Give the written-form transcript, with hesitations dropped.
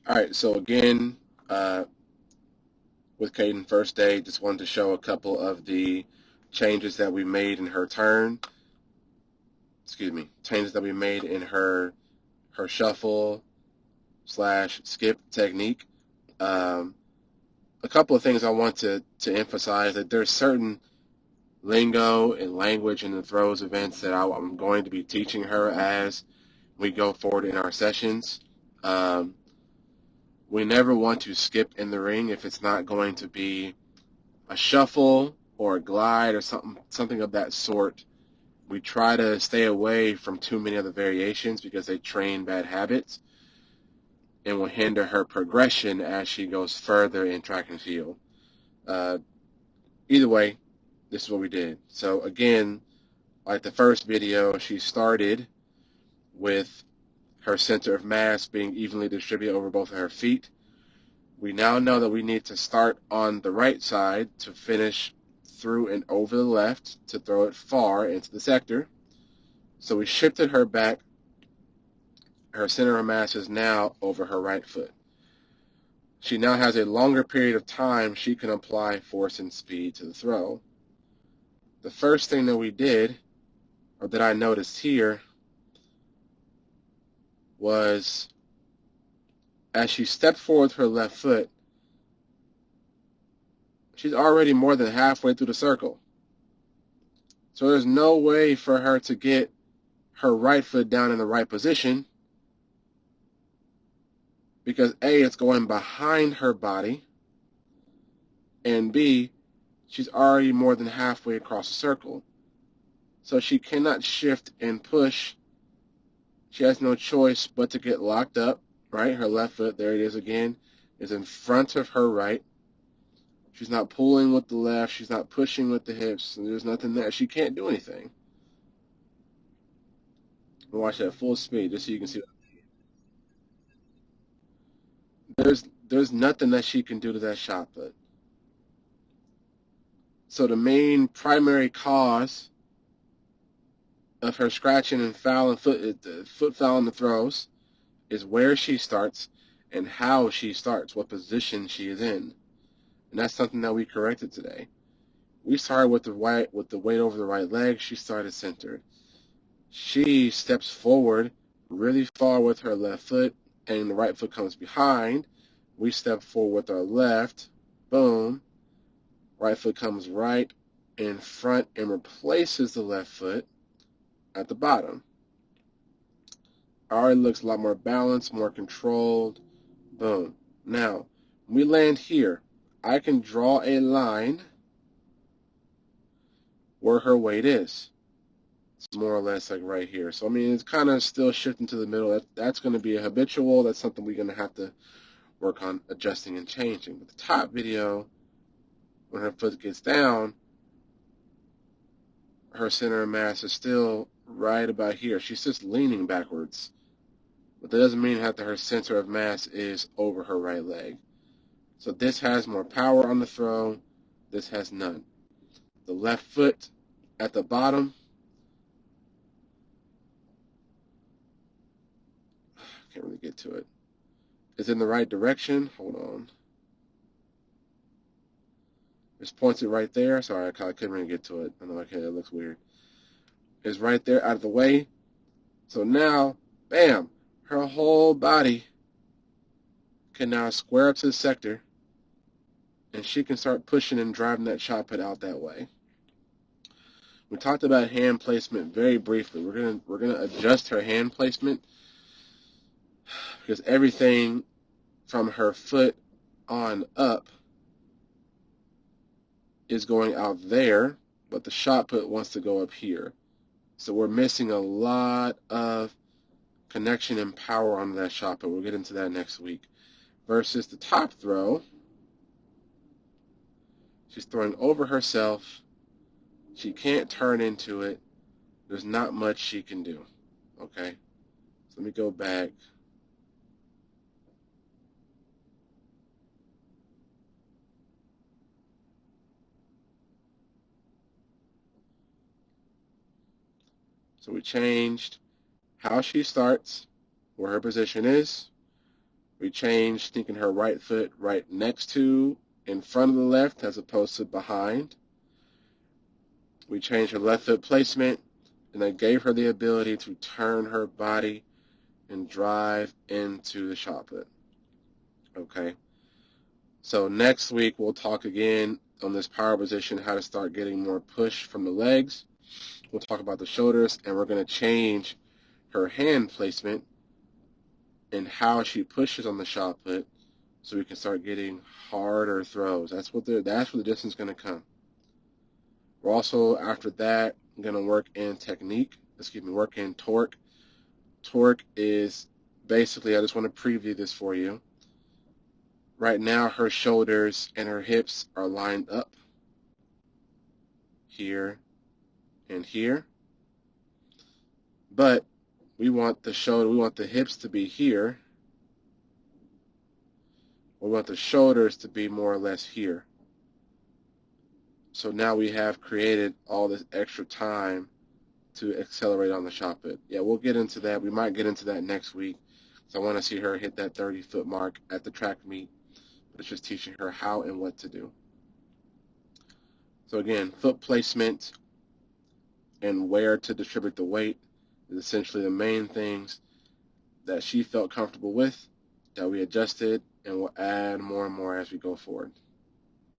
All right, so again, with Kaiden first day, just wanted to show a couple of the changes that we made in her turn. Changes that we made in her shuffle / skip technique. Um, a couple of things I want to emphasize that there's certain lingo and language in the throws events that I'm going to be teaching her as we go forward in our sessions. We never want to skip in the ring if it's not going to be a shuffle or a glide or something of that sort. We try to stay away from too many other variations because they train bad habits and will hinder her progression as she goes further in track and field. Either way, this is what we did. So again, like the first video, she started with her center of mass being evenly distributed over both of her feet. We now know that we need to start on the right side to finish through and over the left to throw it far into the sector. So we shifted her back. Her center of mass is now over her right foot. She now has a longer period of time she can apply force and speed to the throw. The first thing that we did, or that I noticed here, was as she stepped forward with her left foot, she's already more than halfway through the circle. So there's no way for her to get her right foot down in the right position because A, it's going behind her body, and B, she's already more than halfway across the circle. So she cannot shift and push. She has no choice but to get locked up, right? Her left foot, there it is again, is in front of her right. She's not pulling with the left. She's not pushing with the hips. There's nothing there. She can't do anything. Watch that full speed just so you can see. There's nothing that she can do to that shot put. So the main primary cause of her scratching and fouling foot fouling the throws is where she starts and how she starts, what position she is in. And that's something that we corrected today. We started with the weight over the right leg. She started centered. She steps forward really far with her left foot, and the right foot comes behind. We step forward with our left. Boom. Right foot comes right in front and replaces the left foot at the bottom. Already looks a lot more balanced, more controlled. Boom. Now, when we land here, I can draw a line where her weight is. It's more or less like right here. So, I mean, it's kind of still shifting to the middle. That's going to be a habitual. That's something we're going to have to work on adjusting and changing. But the top video, when her foot gets down, her center of mass is still right about here. She's just leaning backwards. But that doesn't mean that her center of mass is over her right leg. So this has more power on the throw. This has none. The left foot at the bottom, can't really get to it, is in the right direction. Hold on. It's pointed right there. Sorry, I couldn't really get to it. I know, okay, it looks weird. It's right there out of the way. So now, bam, her whole body can now square up to the sector, and she can start pushing and driving that shot put out that way. We talked about hand placement very briefly. We're gonna adjust her hand placement because everything from her foot on up is going out there, but the shot put wants to go up here. So we're missing a lot of connection and power on that shot put. We'll get into that next week. Versus the top throw, she's throwing over herself. She can't turn into it. There's not much she can do. Okay? So let me go back. So we changed how she starts, where her position is. We changed sneaking her right foot right next to, in front of the left as opposed to behind. We changed her left foot placement, and that gave her the ability to turn her body and drive into the shot put. Okay. So next week we'll talk again on this power position, how to start getting more push from the legs. We'll talk about the shoulders, and we're going to change her hand placement and how she pushes on the shot put, so we can start getting harder throws. That's where the distance is going to come. We're also, after that, going to work in work in torque. Torque is basically, I just want to preview this for you. Right now, her shoulders and her hips are lined up here and here, but we want the hips to be here. We want the shoulders to be more or less here. So now we have created all this extra time to accelerate on the shot put. Yeah, we'll get into that. We might get into that next week. So I want to see her hit that 30-foot mark at the track meet. But it's just teaching her how and what to do. So again, foot placement and where to distribute the weight is essentially the main things that she felt comfortable with, that we adjusted, and we'll add more and more as we go forward.